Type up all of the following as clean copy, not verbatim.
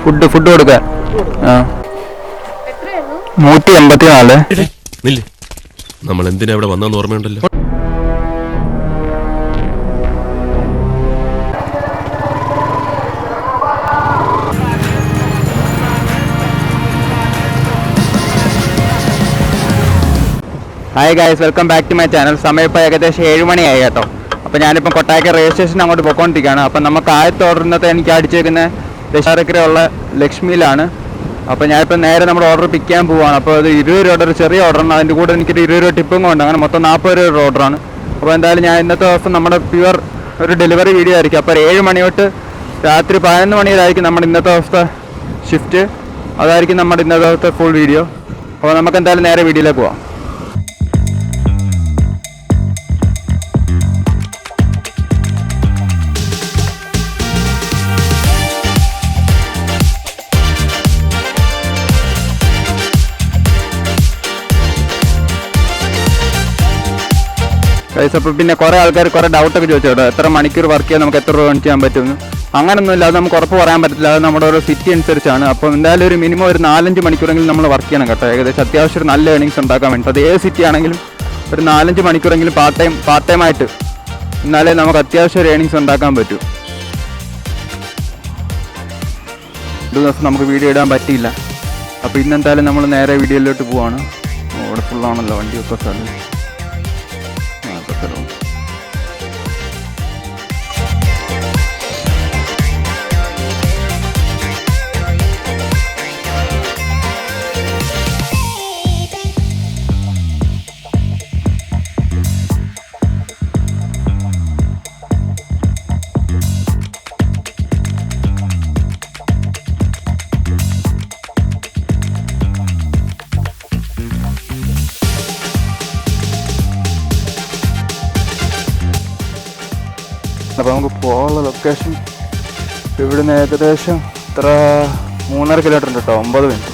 Food കൊടുക്കാൻ. 184. നമ്മൾ എന്തിനാ ഇവിടെ വന്നെന്ന് ഓർമ്മയുണ്ടല്ലോ. Hi guys, welcome back to my channel. സമയം ഇപ്പോൾ ഏകദേശം 7 മണിയായി കേട്ടോ. അപ്പോൾ ഞാനിപ്പോൾ കൊട്ടാരക്കര റെയിൽവേ സ്റ്റേഷൻ അങ്ങോട്ട് പോയിക്കൊണ്ടിരിക്കുകയാണ്. അപ്പം നമുക്ക് ആദ്യത്തെ ഓർഡർ ഇന്നത്തെ എനിക്ക് അടിച്ചേക്കുന്ന ദശാരക്കരയുള്ള ലക്ഷ്മിയിലാണ്. അപ്പോൾ ഞാനിപ്പോൾ നേരെ നമ്മുടെ ഓർഡർ പിക്ക് ചെയ്യാൻ പോവുകയാണ്. അപ്പോൾ അത് 20 രൂപയുടെ ഒരു ചെറിയ ഓർഡറാണ്. അതിൻ്റെ കൂടെ എനിക്കൊരു 20 രൂപ ടിപ്പും കൊണ്ട് അങ്ങനെ മൊത്തം 40 രൂപയുടെ ഓർഡറാണ്. അപ്പോൾ എന്തായാലും ഞാൻ ഇന്നത്തെ ദിവസം നമ്മുടെ പ്യുവർ ഒരു ഡെലിവറി വീഡിയോ ആയിരിക്കും. അപ്പോൾ 7 മണി തൊട്ട് രാത്രി 11 മണി വരെയായിരിക്കും നമ്മുടെ ഇന്നത്തെ ദിവസത്തെ ഷിഫ്റ്റ്. അതായിരിക്കും നമ്മുടെ ഇന്നത്തെ ദിവസത്തെ ഫുൾ വീഡിയോ. അപ്പോൾ നമുക്ക് എന്തായാലും നേരെ വീഡിയോയിലേക്ക് പോവാം. അപ്പോൾ പിന്നെ കുറേ ആൾക്കാർ കുറേ ഡൗട്ടൊക്കെ ചോദിച്ചു കേട്ടോ, എത്ര മണിക്കൂർ വർക്ക് ചെയ്യാൻ നമുക്ക് എത്ര രൂപ ഏൺ ചെയ്യാൻ പറ്റുമെന്ന്. അങ്ങനൊന്നുമില്ല, അത് നമുക്ക് ഉറപ്പ് പറയാൻ പറ്റില്ല. അത് നമ്മുടെ ഓരോ സിറ്റി അനുസരിച്ചാണ്. അപ്പോൾ എന്തായാലും ഒരു മിനിമം ഒരു 4-5 മണിക്കൂറെങ്കിലും നമ്മൾ വർക്ക് ചെയ്യണം കേട്ടോ. ഏകദേശം അത്യാവശ്യം ഒരു നല്ല ഏണിങ്സ് ഉണ്ടാക്കാൻ വേണ്ടി അത് ഏത് സിറ്റി ആണെങ്കിലും ഒരു 4-5 മണിക്കൂറെങ്കിലും പാർട്ട് ടൈം ആയിട്ട് എന്നാലേ നമുക്ക് അത്യാവശ്യം ഒരു ഏണിങ്സ് ഉണ്ടാക്കാൻ പറ്റൂ. ഒരു ദിവസം നമുക്ക് വീഡിയോ ഇടാൻ പറ്റിയില്ല. അപ്പോൾ ഇന്നെന്തായാലും നമ്മൾ നേരെ വീഡിയോയിലോട്ട് പോവാണ്. ഇവിടെ ഫുള്ളാണല്ലോ വണ്ടിയൊക്കെ സ്ഥലം. അപ്പോൾ നമുക്ക് പോകാനുള്ള ലൊക്കേഷൻ ഇവിടുന്ന് ഏകദേശം ഇത്ര 3.5 കിലോമീറ്റർ ഉണ്ട് കേട്ടോ, 9 മിനിറ്റ്.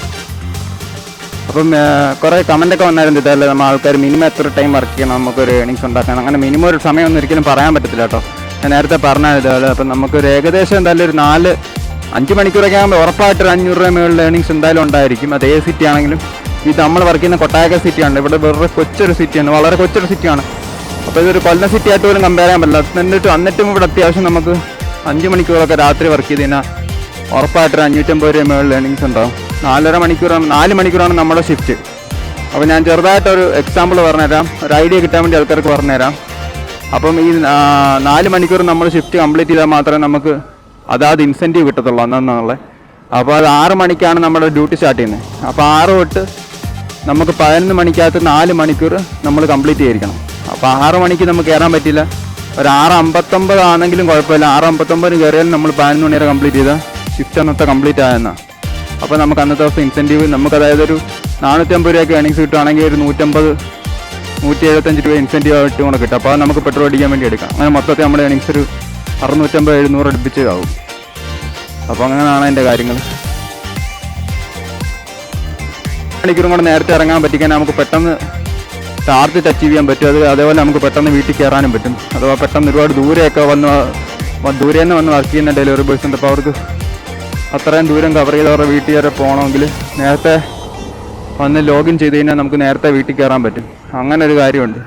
അപ്പം കുറേ കമൻറ്റൊക്കെ വന്നായിരുന്നു, ഇതല്ലേ നമ്മൾ ആൾക്കാർ മിനിമം എത്ര ടൈം വർക്ക് ചെയ്യണം നമുക്കൊരു ഏണിങ്സ് ഉണ്ടാക്കാൻ. അങ്ങനെ മിനിമം ഒരു സമയമൊന്നും ഒരിക്കലും പറയാൻ പറ്റത്തില്ല കേട്ടോ. ഞാൻ നേരത്തെ പറഞ്ഞാൽ ഇതേപോലെ. അപ്പം നമുക്കൊരു ഏകദേശം എന്തായാലും ഒരു 4-5 മണിക്കൂറൊക്കെ ആകുമ്പോൾ ഉറപ്പായിട്ടൊരു 500 രൂപ മുകളിൽ ഏണിങ്സ് എന്തായാലും ഉണ്ടായിരിക്കും. അത് ഏത് സിറ്റി ആണെങ്കിലും. ഇത് നമ്മൾ വർക്ക് ചെയ്യുന്ന കൊട്ടാരക്കര സിറ്റിയാണ്. ഇവിടെ വേറെ കൊച്ചൊരു സിറ്റിയാണ്, വളരെ കൊച്ചൊരു സിറ്റിയാണ്. അപ്പോൾ ഇതൊരു കൊല്ലം സിറ്റി ആയിട്ട് പോലും കമ്പയർ ചെയ്യാൻ പറ്റില്ല. എന്നിട്ടും ഇവിടെ അത്യാവശ്യം നമുക്ക് 5 മണിക്കൂറൊക്കെ രാത്രി വർക്ക് ചെയ്ത് കഴിഞ്ഞാൽ ഉറപ്പായിട്ടൊരു 550 രൂപ മുകളിൽ ഏണിങ്സ് ഉണ്ടാവും. 4 മണിക്കൂറാണ് നമ്മുടെ ഷിഫ്റ്റ്. അപ്പോൾ ഞാൻ ചെറുതായിട്ടൊരു എക്സാമ്പിൾ പറഞ്ഞുതരാം, ഒരു ഐഡിയ കിട്ടാൻ വേണ്ടി ആൾക്കാർക്ക് പറഞ്ഞുതരാം. അപ്പം ഈ 4 മണിക്കൂർ നമ്മൾ ഷിഫ്റ്റ് കംപ്ലീറ്റ് ചെയ്താൽ മാത്രമേ നമുക്ക് അതാത് ഇൻസെൻറ്റീവ് കിട്ടത്തുള്ളൂ അന്നെന്നുള്ളത്. അപ്പോൾ അത് 6 മണിക്കാണ് നമ്മുടെ ഡ്യൂട്ടി സ്റ്റാർട്ട് ചെയ്യുന്നത്. അപ്പോൾ 6 തൊട്ട് നമുക്ക് 11 മണിക്കകത്ത് 4 മണിക്കൂർ നമ്മൾ കംപ്ലീറ്റ് ചെയ്തിരിക്കണം. അപ്പോൾ 6 മണിക്ക് നമുക്ക് കയറാൻ പറ്റില്ല. ഒരു 6:59 ആണെങ്കിലും കുഴപ്പമില്ല. 6:59 കയറിയാലും നമ്മൾ 11 മണി വരെ കംപ്ലീറ്റ് ചെയ്താൽ ഷിഫ്റ്റ് അന്നത്തെ കംപ്ലീറ്റ് ആയെന്നാണ്. അപ്പോൾ നമുക്ക് അന്നത്തെ ദിവസം ഇൻസെൻറ്റീവ് നമുക്ക് അതായത് ഒരു 450 രൂപയ്ക്ക് ഏണിങ്സ് കിട്ടുകയാണെങ്കിൽ ഒരു 150-175 രൂപ ഇൻസെൻറ്റീവ് ആയിട്ട് കൂടെ കിട്ടും. അപ്പോൾ അത് നമുക്ക് പെട്രോൾ അടിക്കാൻ വേണ്ടി എടുക്കാം. അങ്ങനെ മൊത്തത്തിൽ നമ്മുടെ ഏണിങ്സ് ഒരു 650-700 അടുപ്പിച്ചതാവും. അപ്പോൾ അങ്ങനെയാണ് അതിൻ്റെ കാര്യങ്ങൾ. മണിക്കൂറും കൂടെ നേരത്തെ ഇറങ്ങാൻ പറ്റിക്കാൻ നമുക്ക് പെട്ടെന്ന് ടാർഗറ്റ് അച്ചീവ് ചെയ്യാൻ പറ്റും. അതേപോലെ നമുക്ക് പെട്ടെന്ന് വീട്ടിൽ കയറാനും പറ്റും. അഥവാ പെട്ടെന്ന് ഒരുപാട് ദൂരെയൊക്കെ ദൂരെ നിന്ന് വന്ന് വർക്ക് ചെയ്യുന്ന ഡെലിവറി ബോയ്സ് ഉണ്ട്. അപ്പോൾ അവർക്ക് അത്രയും ദൂരം കവർ ചെയ്ത് അവരുടെ വീട്ടിൽ വരെ പോകണമെങ്കിൽ നേരത്തെ വന്ന് ലോഗിൻ ചെയ്ത് കഴിഞ്ഞാൽ നമുക്ക് നേരത്തെ വീട്ടിൽ കയറാൻ പറ്റും. അങ്ങനെ ഒരു കാര്യമുണ്ട്.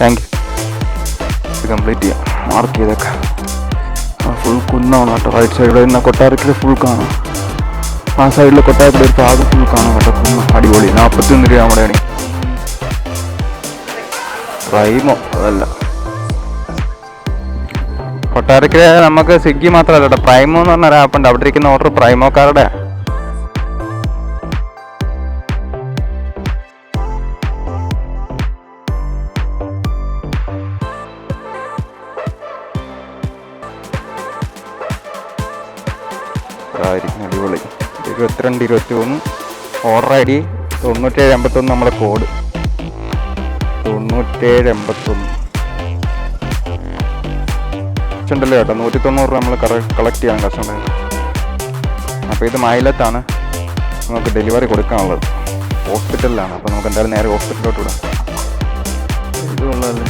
Thank you. കംപ്ലീറ്റ് ചെയ്യാം. മാർക്ക് ചെയ്തേക്കാം. ഫുൾ കുന്നാണ് കേട്ടോ. റൈറ്റ് സൈഡിൽ നിന്ന് കൊട്ടാരക്കര ഫുൾ കാണാം. ആ സൈഡിൽ കൊട്ടാരക്കര ഒരു ഭാഗം ഫുൾ കാണാം കേട്ടോ. കുന്ന് അടിപൊളി. 41 രൂപ നമ്മുടെ ആണ്. പ്രൈമോ അതല്ല, കൊട്ടാരക്കര നമുക്ക് സ്വിഗ്ഗി മാത്രമല്ല കേട്ടോ, പ്രൈമോ എന്ന് പറഞ്ഞൊരു ആപ്പുണ്ട്. അവിടെ ഇരിക്കുന്ന ഓർഡർ പ്രൈമോക്കാരുടെ. അതായിരിക്കും അടിപൊളി. 22 21 ഓർഡർ ഐ ഡി 9781 നമ്മുടെ കോഡ് 9781 ഉണ്ടല്ലോ കേട്ടോ. 190 രൂപ നമ്മൾ കളക്ട് ചെയ്യാൻ കസ്റ്റമർ. അപ്പോൾ ഇത് മൈലത്താണ് നമുക്ക് ഡെലിവറി കൊടുക്കാനുള്ളത്. ഹോസ്പിറ്റലിലാണ്. അപ്പോൾ നമുക്ക് എന്തായാലും നേരെ ഹോസ്പിറ്റലിലോട്ട് വിടാം. ഇതുള്ളതല്ലേ,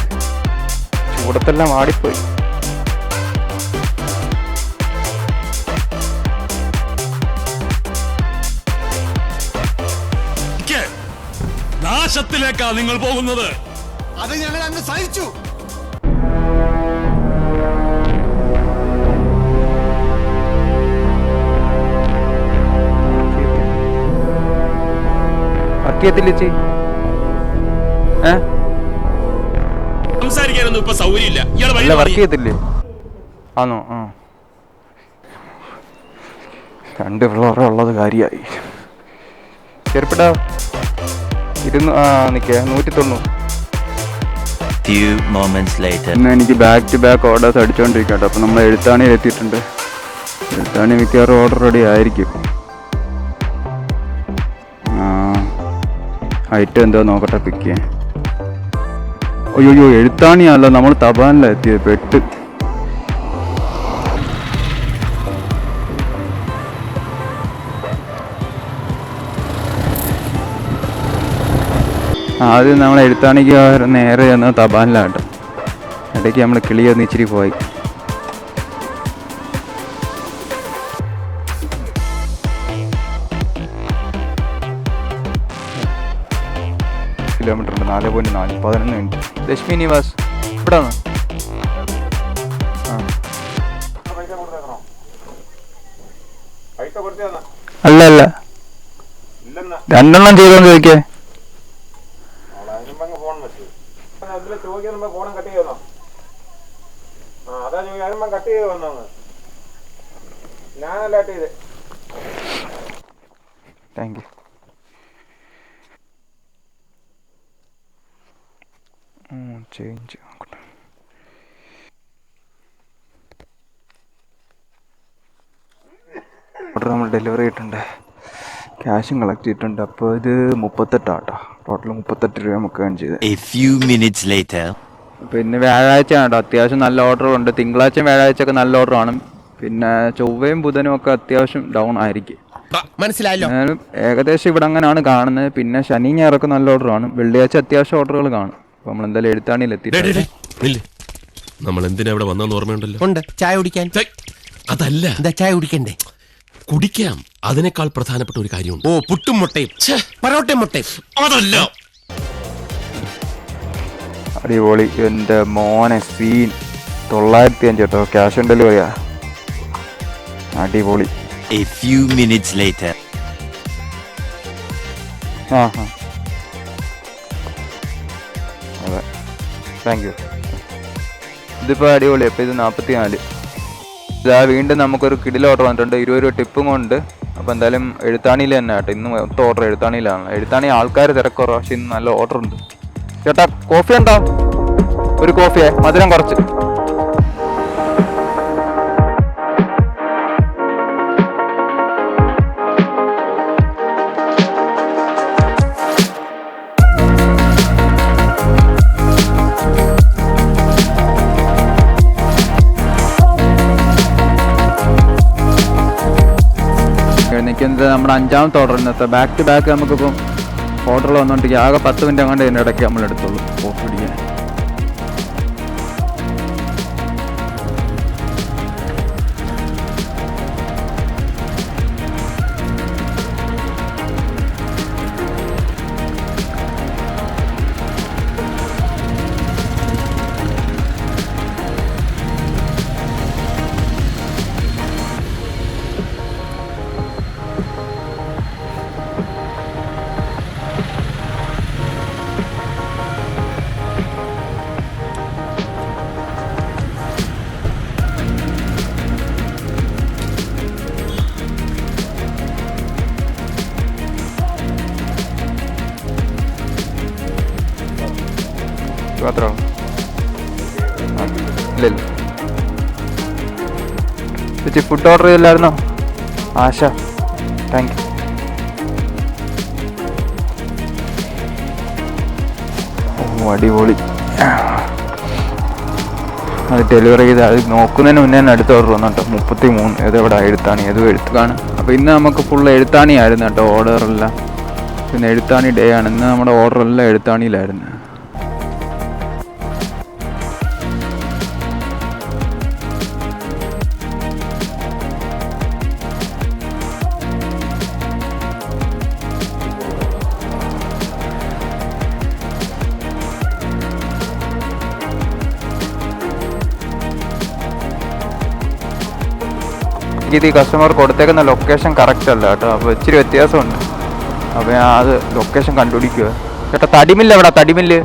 ചൂടത്തെല്ലാം വാടിപ്പോയി. നാശത്തിലേക്കാ നിങ്ങൾ പോകുന്നത്. അത് ഞങ്ങൾ അങ്ങ് സഹിച്ചു. അക്കിയത്തില്ലേ സംസാരിക്കാനൊന്നും ഇപ്പൊ സൗകര്യമില്ല. അല്ല വർക്ക് ചെയ്യത്തില്ലേ? ആണോ? ആ, 2 ഫ്ലോർ ഉള്ളത് കാര്യമായി. ചെറുപ്പിടാ നിൽക്കുക 190. ഇന്ന് എനിക്ക് ബാക്ക് ടു ബാക്ക് ഓർഡേഴ്സ് അടിച്ചുകൊണ്ടിരിക്കട്ടെ. അപ്പോൾ നമ്മൾ എഴുത്താണിയിൽ എത്തിയിട്ടുണ്ട്. എഴുത്താണി മിക്കവാറും ഓർഡർ റെഡി ആയിരിക്കും. ഐറ്റം എന്തോ നോക്കട്ടെ പിക്ക് ചെയ്യാൻ. അയ്യോ എഴുത്താണിയല്ല, നമ്മൾ തപാനിലാണ് എത്തിയത്. പെട്ട് ആദ്യം നമ്മൾ എഴുത്താണിക്ക് നേരെ ചെന്ന് തപാനിലാട്ടോ. ഇടയ്ക്ക് നമ്മൾ കിളിയൊന്ന് ഇച്ചിരി പോയി. കിലോമീറ്റർ ഉണ്ട്. 4.4 11 മിനിറ്റ്. ലക്ഷ്മി നിവാസ് ഇവിടെ വന്നോ? അല്ല 2 ചെയ്തോന്ന് ചോദിക്കേ. Thank you. ചേഞ്ച് നോക്കട്ടെ. ഓർഡർ നമ്മൾ ഡെലിവറി ചെയ്തിട്ടുണ്ട്. ക്യാഷും കളക്ട് ചെയ്തിട്ടുണ്ട്. അപ്പോൾ ഇത് 38 ആട്ടോ. ടോട്ടൽ 38 രൂപ നമുക്ക് ഏൺ ചെയ്ത്. പിന്നെ വ്യാഴാഴ്ച ആണ് കേട്ടോ. അത്യാവശ്യം നല്ല ഓർഡറുണ്ട്. തിങ്കളാഴ്ചയും വ്യാഴാഴ്ചയൊക്കെ നല്ല ഓർഡർ ആണ്. പിന്നെ ചൊവ്വയും ബുധനും ഒക്കെ അത്യാവശ്യം ഡൗൺ ആയിരിക്കും. മനസ്സിലായല്ലോ. ഏകദേശം ഇവിടെ അങ്ങനെയാണ് കാണുന്നത്. പിന്നെ ശനി ഞായറൊക്കെ നല്ല ഓർഡറാണ്. വെള്ളിയാഴ്ച അത്യാവശ്യം ഓർഡറുകൾ കാണും. അപ്പോൾ നമ്മൾ എന്തായാലും എഴുത്താണിയിൽ എത്തി. നമ്മൾ എന്തിനാ ഇവിടെ വന്നെന്ന് ഓർമ്മയുണ്ടല്ലോ. ഉണ്ട്, ചായ കുടിക്കാൻ. അതല്ല, എന്താ ചായ കുടിക്കണ്ടേ? കുടിക്കാം. അതിനേക്കാൾ പ്രധാനപ്പെട്ട ഒരു കാര്യമുണ്ട്. ഓ, പുട്ടും മുട്ടയും പൊറോട്ടയും മുട്ടയും. അതല്ല, അടിപൊളി. എൻ്റെ മോനെ സീൻ 905 കേട്ടോ. ക്യാഷ് ഓൺ ഡെലിവറിയാ. അടിപൊളി. ആ അതെ, താങ്ക് യു. ഇതിപ്പോൾ അടിപൊളി. അപ്പോൾ ഇത് 44. ഇതാ വീണ്ടും നമുക്കൊരു കിടിൽ ഓർഡർ വന്നിട്ടുണ്ട്. 20 രൂപ ടിപ്പും കൊണ്ട്. അപ്പോൾ എന്തായാലും എഴുത്താണിയിൽ തന്നെ കേട്ടോ. ഇന്ന് മൊത്തം ഓർഡർ എഴുത്താണിയിലാണ്. എഴുത്താണി ആൾക്കാർ തിരക്കുറവ്. പക്ഷെ ഇന്ന് നല്ല ഓർഡർ ഉണ്ട്. ചേട്ടാ കോഫി ഉണ്ടോ? ഒരു കോഫിയെ മധുരം കുറച്ച്. നിൽക്കുന്നത് നമ്മുടെ 5ാമത്തെ ഓർഡർ. ഇന്നത്തെ ബാക്ക് ടു ബാക്ക് നമുക്കിപ്പം ഓർഡറിൽ വന്നുകൊണ്ടിരിക്കുക. ആകെ 10 മിനിറ്റ് അങ്ങോട്ട് ഇതിൻ്റെ ഇടയ്ക്ക് നമ്മൾ എടുത്തുള്ളൂ കോഫി കുടിക്കാൻ. മാത്രമാണോ? ഇല്ലല്ലോ ചേച്ചി. ഫുഡ് ഓർഡർ ചെയ്തില്ലായിരുന്നോ? Asha, thank you. അടിപൊളി. അത് ഡെലിവറി ചെയ്ത് അത് നോക്കുന്നതിന് മുന്നേ തന്നെ അടുത്ത ഓർഡർ വന്നു കേട്ടോ. 33 ഏതെവിടെ എഴുത്താണി, ഏതോ എഴുത്തുകാണ്. അപ്പോൾ ഇന്ന് നമുക്ക് ഫുൾ എഴുത്താണി ആയിരുന്നു കേട്ടോ ഓർഡറെല്ലാം. പിന്നെ എഴുത്താണി ഡേ ആണ് ഇന്ന്. നമ്മുടെ ഓർഡറെല്ലാം എഴുത്താണിയിലായിരുന്നു. ഇത് ഈ കസ്റ്റമർ കൊടുത്തേക്കുന്ന ലൊക്കേഷൻ കറക്റ്റ് അല്ല കേട്ടോ. അപ്പോൾ ഇച്ചിരി വ്യത്യാസമുണ്ട്. അപ്പോൾ ഞാൻ അത് ലൊക്കേഷൻ കണ്ടുപിടിക്കുക. ചേട്ടാ തടിമില്ല് എവിടാ? തടിമില്ല്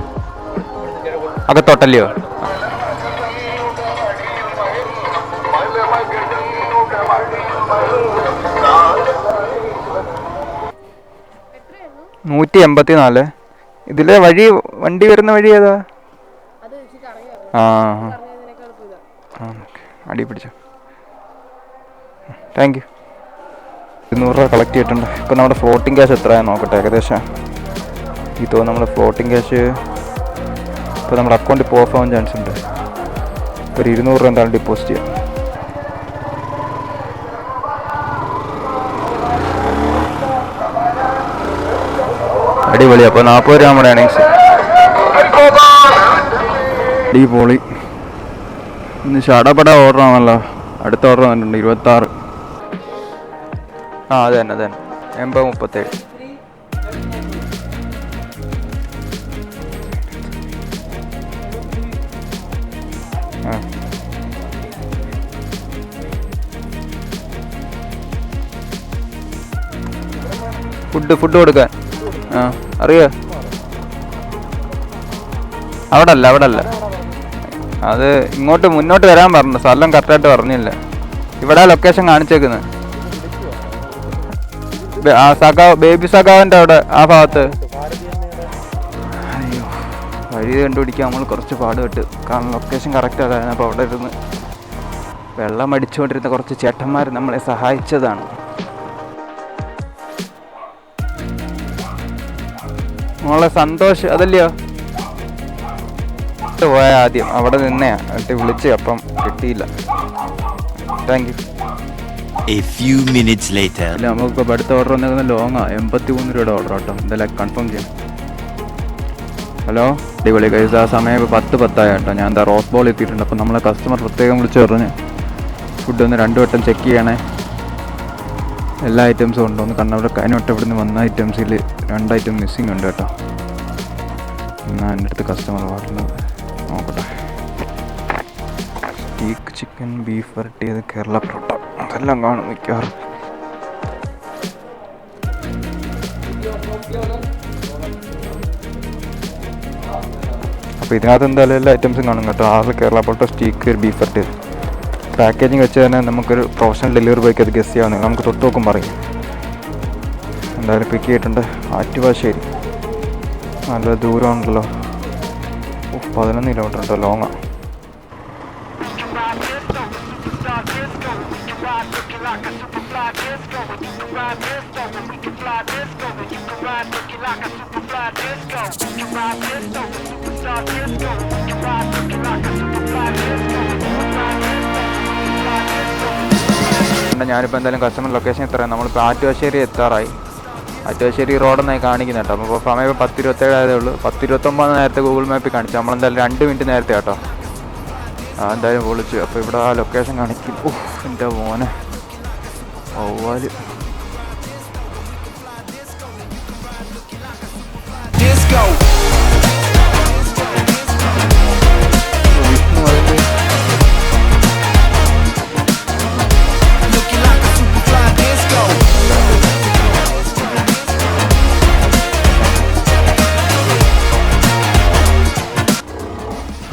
അകത്തോട്ടല്ലയോ? $184. ഇതിലെ വഴി വണ്ടി വരുന്ന വഴി ഏതാ? ആ അടി പിടിച്ചോ. Thank you. 200 രൂപ കളക്ട് ചെയ്തിട്ടുണ്ട്. ഇപ്പോൾ നമ്മുടെ ഫ്ലോട്ടിംഗ് ക്യാഷ് എത്രയാണെന്ന് നോക്കട്ടെ. ഏകദേശം ഇതോ നമ്മുടെ ഫ്ലോട്ടിംഗ് ക്യാഷ് ഇപ്പോൾ നമ്മുടെ അക്കൗണ്ടിൽ ഇപ്പോൾ ഓഫ് ആവാൻ ചാൻസ് ഉണ്ട്. ഒരു 200 രൂപ എന്താണ് ഡിപ്പോസിറ്റ് ചെയ്യാം. അടിപൊളി. അപ്പോൾ 40 രൂപ നമ്മുടെ ഏണിങ്സ്. അടിപൊളി. ഇന്ന് ഷടപട ഓർഡർ ആണല്ലോ. അടുത്ത ഓർഡർ വന്നിട്ടുണ്ട് 26. അത് തന്നെ 8037. ഫുഡ് കൊടുക്കാൻ അറിയോ? അവിടെ അല്ല അത് ഇങ്ങോട്ട് മുന്നോട്ട് വരാൻ പറഞ്ഞു. സ്ഥലം കറക്റ്റായിട്ട് പറഞ്ഞില്ല. ഇവിടെ ലൊക്കേഷൻ കാണിച്ചേക്കുന്നത് ബേബി സഖാവിൻ്റെ അവിടെ ആ ഭാഗത്ത്. അയ്യോ, വഴി കണ്ടുപിടിക്കാൻ നമ്മൾ കുറച്ച് പാടുപെട്ട്. കാരണം ലൊക്കേഷൻ കറക്റ്റ് അതായിരുന്നു. അപ്പോൾ അവിടെ ഇരുന്ന് വെള്ളം അടിച്ചുകൊണ്ടിരുന്ന കുറച്ച് ചേട്ടന്മാർ നമ്മളെ സഹായിച്ചതാണ്. നമ്മളെ സന്തോഷ് അതല്ലയോ പോയ ആദ്യം അവിടെ നിന്നേ എന്നിട്ട് വിളിച്ച്. അപ്പം കിട്ടിയില്ല. Thank you. A few minutes later. ഇല്ല, നമുക്കിപ്പോൾ അടുത്ത ഓർഡർ വന്നിരിക്കുന്ന ലോങ്ങാ. 83 രൂപയുടെ ഓർഡർ കേട്ടോ. എന്തായാലും കൺഫേം ചെയ്യാം. ഹലോ, അടിപൊളി കഴിച്ച ആ സമയം 10:10 കേട്ടോ. ഞാൻ എന്താ റോസ് ബോൾ എത്തിയിട്ടുണ്ട്. അപ്പോൾ നമ്മളെ കസ്റ്റമർ പ്രത്യേകം വിളിച്ച് പറഞ്ഞ് ഫുഡ് ഒന്ന് 2 വട്ടം ചെക്ക് ചെയ്യണേ, എല്ലാ ഐറ്റംസും ഉണ്ടോ എന്ന്. കാരണം അവിടെ കഴിഞ്ഞ ഇവിടുന്ന് വന്ന ഐറ്റംസിൽ 2 ഐറ്റം മിസ്സിങ് ഉണ്ട് കേട്ടോ. എന്നാൽ എൻ്റെ അടുത്ത് കസ്റ്റമർ പറഞ്ഞത് നോക്കട്ടെ. സ്റ്റീക്ക് ചിക്കൻ, ബീഫ് വരട്ടിയത്, കേരള പൊറോട്ട, അതെല്ലാം കാണും മിക്കവാറും. അപ്പോൾ ഇതിനകത്ത് എന്തായാലും എല്ലാ ഐറ്റംസും കാണും കേട്ടോ. 6 കേരള പൊറോട്ട, സ്റ്റീക്ക്, ബീഫ് വരട്ടിയത്. പാക്കേജിങ് വെച്ച് തന്നെ നമുക്കൊരു പ്രൊഫഷണൽ ഡെലിവറി ബോയ്ക്ക് അത് ഗസ് ചെയ്യാവുന്നത്. നമുക്ക് തൊട്ട് നോക്കും പറയും. എന്തായാലും പിക്ക് ചെയ്തിട്ടുണ്ട്. ആറ്റുവാശ്ശേരി, നല്ല ദൂരമുണ്ടല്ലോ. 11 കിലോമീറ്റർ ഉണ്ടോ, ലോങ്ങാണ്. ഞാനിപ്പോൾ എന്തായാലും കസ്റ്റമർ ലൊക്കേഷൻ എത്രയാണ്. നമ്മളിപ്പോൾ ആറ്റുവാശ്ശേരി എത്താറായി. ആറ്റുവാശ്ശേരി റോഡെന്നായി കാണിക്കുന്നത് കേട്ടോ. അപ്പോൾ സമയം 10:27 ആയതേ ഉള്ളൂ. 10:29 നേരത്തെ ഗൂഗിൾ മാപ്പിൽ കാണിച്ചു. നമ്മളെന്തായാലും 2 മിനിറ്റ് നേരത്തെ കേട്ടോ. എന്തായാലും വിളിച്ചു. അപ്പോൾ ഇവിടെ ആ ലൊക്കേഷൻ കാണിക്കും. എൻ്റെ മോനെ ഓവാല്.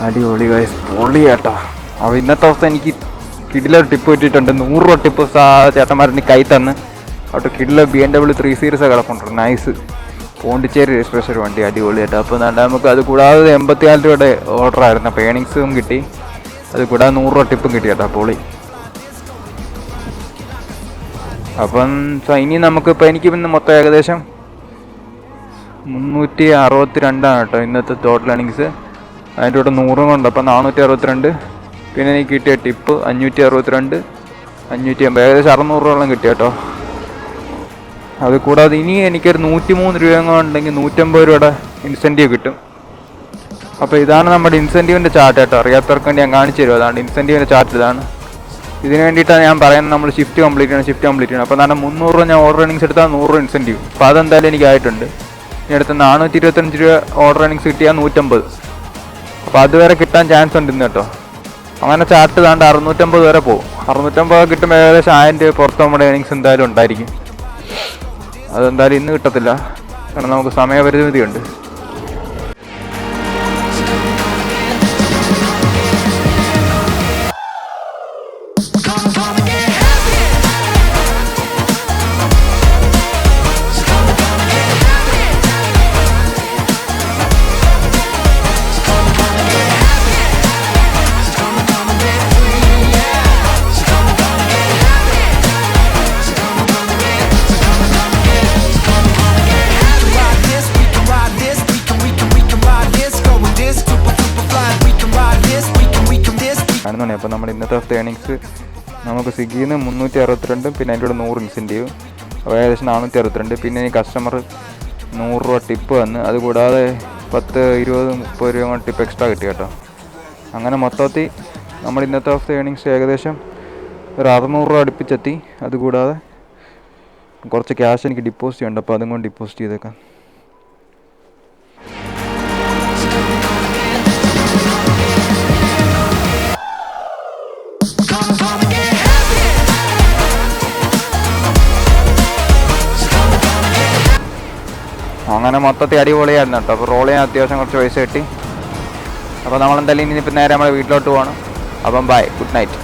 അടിപൊളി ഗൈസ്, പൊളി കേട്ടോ. അപ്പോൾ ഇന്നത്തെ ദിവസം എനിക്ക് കിടിലൊരു ടിപ്പ് കിട്ടിയിട്ടുണ്ട്. 100 രൂപ ടിപ്പ് ചേട്ടന്മാരെനിക്ക് കൈ തന്ന്. അവിടെ കിടില BMW 3 സീരീസ് കിടപ്പുണ്ട്. നൈസ് പോണ്ടിച്ചേരി രജിസ്ട്രേഷൻ വണ്ടി, അടിപൊളി കേട്ടോ. അപ്പോൾ നമുക്ക് അത് കൂടാതെ 84 രൂപയുടെ ഓർഡർ ആയിരുന്നു. അപ്പോൾ ഏണിങ്സും കിട്ടി, അത് കൂടാതെ 100 രൂപ ടിപ്പും കിട്ടി കേട്ടോ. പൊളി. അപ്പം ഇനി നമുക്കിപ്പോൾ എനിക്ക് ഇന്ന് മൊത്തം ഏകദേശം 362 കേട്ടോ ഇന്നത്തെ ടോട്ടൽ ഏണിങ്സ്. അതിൻ്റെ കൂടെ 100 കൊണ്ട് അപ്പം 462. പിന്നെ എനിക്ക് കിട്ടിയ ടിപ്പ് 562, 580, ഏകദേശം 600 രൂപയോളം കിട്ടി കേട്ടോ. അത് കൂടാതെ ഇനി എനിക്കൊരു 103 രൂപ ഉണ്ടെങ്കിൽ 150 രൂപയുടെ ഇൻസെൻറ്റീവ് കിട്ടും. അപ്പോൾ ഇതാണ് നമ്മുടെ ഇൻസെൻറ്റീവിൻ്റെ ചാർട്ട് കേട്ടോ. അറിയാത്തവർക്ക് വേണ്ടി ഞാൻ കാണിച്ചു തരും. അതാണ് ഇൻസെൻറ്റീവിൻ്റെ ചാർട്ട്. ഇതാണ്. ഇതിന് വേണ്ടിയിട്ടാണ് ഞാൻ പറയുന്നത് നമ്മൾ ഷിഫ്റ്റ് കംപ്ലീറ്റ് ചെയ്യണം. അപ്പോൾ എന്താണ് 300 രൂപ ഞാൻ ഓർഡർ ഏണിങ്സ് എടുത്താൽ 100 രൂപ ഇൻസെൻറ്റീവ്. അപ്പോൾ അതെന്തായാലും എനിക്ക് ആയിട്ടുണ്ട്. ഇനി അടുത്ത 425 രൂപ ഓർഡർ ഏണിങ്സ് കിട്ടിയാൽ 150. അപ്പോൾ അതുവരെ കിട്ടാൻ ചാൻസ് ഉണ്ട് ഇന്ന് കേട്ടോ. അങ്ങനെ ചാർട്ട് താണ്ട് 650 വരെ പോകും. 650 കിട്ടുമ്പോൾ ഏകദേശം 1000 രൂപ പുറത്ത് നമ്മുടെ ഏണിങ്സ് എന്തായാലും ഉണ്ടായിരിക്കും. അതെന്തായാലും ഇന്ന് കിട്ടത്തില്ല, കാരണം നമുക്ക് സമയപരിമിതിയുണ്ട്. കാണുന്നുണ്ട്. അപ്പോൾ നമ്മുടെ ഇന്നത്തെ ദിവസത്തെ ഏണിങ്സ് നമുക്ക് സ്വിഗ്ഗിയിൽ നിന്ന് 362, പിന്നെ അതിൻ്റെ കൂടെ 100 ഇൻസെൻറ്റീവ്, അപ്പോൾ ഏകദേശം 462. പിന്നെ ഈ കസ്റ്റമർ 100 രൂപ ടിപ്പ് വന്ന്, അതുകൂടാതെ 10, 20, 30 രൂപ കൊണ്ട് ടിപ്പ് എക്സ്ട്രാ കിട്ടി കേട്ടോ. അങ്ങനെ മൊത്തത്തിൽ നമ്മുടെ ഇന്നത്തെ ദിവസത്തെ ഏണിങ്സ് ഏകദേശം ഒരു 600 രൂപ അടുപ്പിച്ചെത്തി. അതുകൂടാതെ കുറച്ച് ക്യാഷ് എനിക്ക് ഡിപ്പോസിറ്റ് ചെയ്യുന്നുണ്ട്, അപ്പോൾ അതും കൊണ്ട് ഡിപ്പോസിറ്റ് ചെയ്തേക്കാം. അങ്ങനെ മൊത്തത്തിൽ അടിപൊളിയായിരുന്നു കേട്ടോ. അപ്പോൾ റോൾ ചെയ്യാൻ അത്യാവശ്യം കുറച്ച് പൈസ കിട്ടി. അപ്പോൾ നമ്മളെന്തായാലും ഇനിയിപ്പോൾ നേരെ നമ്മുടെ വീട്ടിലോട്ട് പോകണം. അപ്പം ബൈ, ഗുഡ് നൈറ്റ്.